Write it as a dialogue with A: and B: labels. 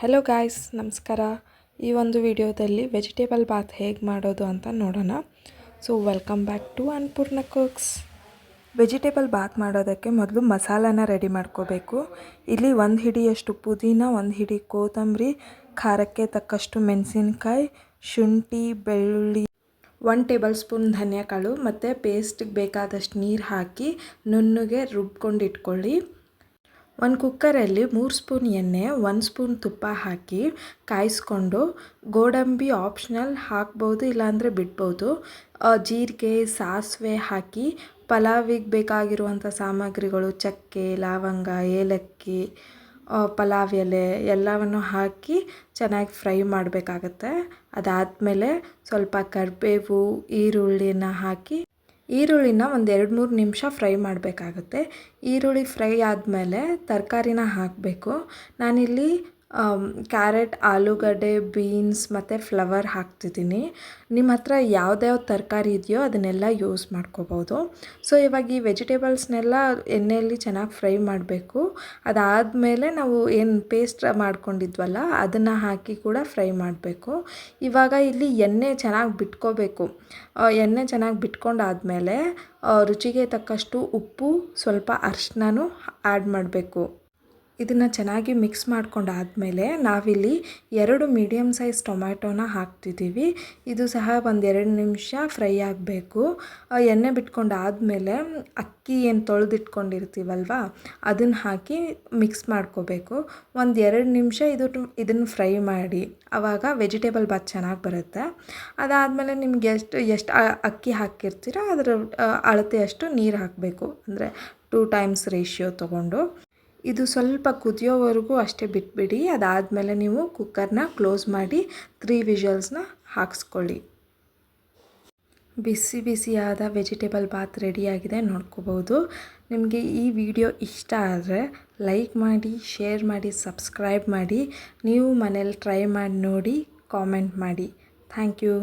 A: Hello guys, ನಮಸ್ಕಾರ. ಈ ಒಂದು ವಿಡಿಯೋದಲ್ಲಿ ವೆಜಿಟೇಬಲ್ ಬಾತ್ ಹೇಗೆ ಮಾಡೋದು ಅಂತ ನೋಡೋಣ. So welcome back to Annapurna cooks. Vegetable bath ಮಾಡೋದಕ್ಕೆ ಮೊದಲು ಮಸಾಲಾನ ರೆಡಿ ಮಾಡ್ಕೋಬೇಕು. ಇಲ್ಲಿ 1 ಹಿಡಿಯಷ್ಟು ಪುದೀನ, 1 ಹಿಡಿ ಕೊತ್ತಂಬರಿ, ಖಾರಕ್ಕೆ ತಕ್ಕಷ್ಟು ಮೆಣಸಿನಕಾಯಿ, ಶುಂಠಿ, ಬೆಳ್ಳುಳ್ಳಿ, 1 ಟೇಬಲ್ ಸ್ಪೂನ್ ಧನಿಯಾಕಾಳು ಮತ್ತು ಪೇಸ್ಟಿಗೆ ಬೇಕಾದಷ್ಟು ನೀರು ಹಾಕಿ ನುಣ್ಣಗೆ ರುಬ್ಕೊಂಡು ಇಟ್ಕೊಳ್ಳಿ. ಒಂದು ಕುಕ್ಕರಲ್ಲಿ 3 ಸ್ಪೂನ್ ಎಣ್ಣೆ, 1 ಸ್ಪೂನ್ ತುಪ್ಪ ಹಾಕಿ ಕಾಯಿಸ್ಕೊಂಡು, ಗೋಡಂಬಿ ಆಪ್ಷನಲ್, ಹಾಕ್ಬೋದು ಇಲ್ಲಾಂದರೆ ಬಿಡ್ಬೋದು. ಜೀರಿಗೆ, ಸಾಸಿವೆ ಹಾಕಿ ಪಲಾವಿಗೆ ಬೇಕಾಗಿರುವಂಥ ಸಾಮಗ್ರಿಗಳು ಚಕ್ಕೆ, ಲವಂಗ, ಏಲಕ್ಕಿ, ಪಲಾವ್ ಎಲೆ ಎಲ್ಲವನ್ನು ಹಾಕಿ ಚೆನ್ನಾಗಿ ಫ್ರೈ ಮಾಡಬೇಕಾಗತ್ತೆ. ಅದಾದಮೇಲೆ ಸ್ವಲ್ಪ ಕರಿಬೇವು, ಈರುಳ್ಳಿನ ಹಾಕಿ ಈರುಳ್ಳಿನ ಒಂದು 2-3 ನಿಮಿಷ ಫ್ರೈ ಮಾಡಬೇಕಾಗುತ್ತೆ. ಈರುಳ್ಳಿ ಫ್ರೈ ಆದಮೇಲೆ ತರಕಾರಿನ ಹಾಕಬೇಕು. ನಾನಿಲ್ಲಿ ಕ್ಯಾರೆಟ್, ಆಲೂಗಡ್ಡೆ, ಬೀನ್ಸ್ ಮತ್ತು ಫ್ಲವರ್ ಹಾಕ್ತಿದ್ದೀನಿ. ನಿಮ್ಮ ಹತ್ರ ಯಾವ್ದ್ಯಾವ ತರಕಾರಿ ಇದೆಯೋ ಅದನ್ನೆಲ್ಲ ಯೂಸ್ ಮಾಡ್ಕೋಬೋದು. ಸೊ ಇವಾಗ ಈ ವೆಜಿಟೇಬಲ್ಸ್ನೆಲ್ಲ ಎಣ್ಣೆಯಲ್ಲಿ ಚೆನ್ನಾಗಿ ಫ್ರೈ ಮಾಡಬೇಕು. ಅದಾದಮೇಲೆ ನಾವು ಏನು ಪೇಸ್ಟ್ ಮಾಡ್ಕೊಂಡಿದ್ವಲ್ಲ ಅದನ್ನು ಹಾಕಿ ಕೂಡ ಫ್ರೈ ಮಾಡಬೇಕು. ಇವಾಗ ಇಲ್ಲಿ ಎಣ್ಣೆ ಚೆನ್ನಾಗಿ ಬಿಟ್ಕೋಬೇಕು. ಎಣ್ಣೆ ಚೆನ್ನಾಗಿ ಬಿಟ್ಕೊಂಡಾದಮೇಲೆ ರುಚಿಗೆ ತಕ್ಕಷ್ಟು ಉಪ್ಪು, ಸ್ವಲ್ಪ ಅರಿಶಿನನೂ ಆ್ಯಡ್ ಮಾಡಬೇಕು. ಇದನ್ನು ಚೆನ್ನಾಗಿ ಮಿಕ್ಸ್ ಮಾಡ್ಕೊಂಡಾದಮೇಲೆ ನಾವಿಲ್ಲಿ 2 ಮೀಡಿಯಮ್ ಸೈಜ್ ಟೊಮ್ಯಾಟೋನ ಹಾಕ್ತಿದ್ದೀವಿ. ಇದು ಸಹ ಒಂದು 2 ನಿಮಿಷ ಫ್ರೈ ಆಗಬೇಕು. ಎಣ್ಣೆ ಬಿಟ್ಕೊಂಡಾದಮೇಲೆ ಅಕ್ಕಿ ಏನು ತೊಳೆದಿಟ್ಕೊಂಡಿರ್ತೀವಲ್ವ ಅದನ್ನು ಹಾಕಿ ಮಿಕ್ಸ್ ಮಾಡ್ಕೋಬೇಕು. ಒಂದು 2 ನಿಮಿಷ ಇದನ್ನು ಫ್ರೈ ಮಾಡಿ, ಆವಾಗ ವೆಜಿಟೇಬಲ್ ಬಾತ್ ಚೆನ್ನಾಗಿ ಬರುತ್ತೆ. ಅದಾದಮೇಲೆ ನಿಮ್ಗೆ ಎಷ್ಟು ಅಕ್ಕಿ ಹಾಕಿರ್ತೀರೋ ಅದರ ಅಳತೆಯಷ್ಟು ನೀರು ಹಾಕಬೇಕು. ಅಂದರೆ 2 ಟೈಮ್ಸ್ ರೇಷಿಯೋ ತೊಗೊಂಡು ಇದು ಸ್ವಲ್ಪ ಕುದಿಯೋವರೆಗೂ ಅಷ್ಟೇ ಬಿಟ್ಬಿಡಿ. ಅದಾದಮೇಲೆ ನೀವು ಕುಕ್ಕರ್ನ ಕ್ಲೋಸ್ ಮಾಡಿ 3 ವಿಷಲ್ಸ್ನ ಹಾಕ್ಸ್ಕೊಳ್ಳಿ. ಬಿಸಿ ಬಿಸಿಯಾದ ವೆಜಿಟೇಬಲ್ ಬಾತ್ ರೆಡಿಯಾಗಿದೆ, ನೋಡ್ಕೋಬೋದು. ನಿಮಗೆ ಈ ವಿಡಿಯೋ ಇಷ್ಟ ಆದರೆ ಲೈಕ್ ಮಾಡಿ, ಶೇರ್ ಮಾಡಿ, ಸಬ್ಸ್ಕ್ರೈಬ್ ಮಾಡಿ. ನೀವು ಮನೇಲಿ ಟ್ರೈ ಮಾಡಿ ನೋಡಿ, ಕಾಮೆಂಟ್ ಮಾಡಿ. Thank you.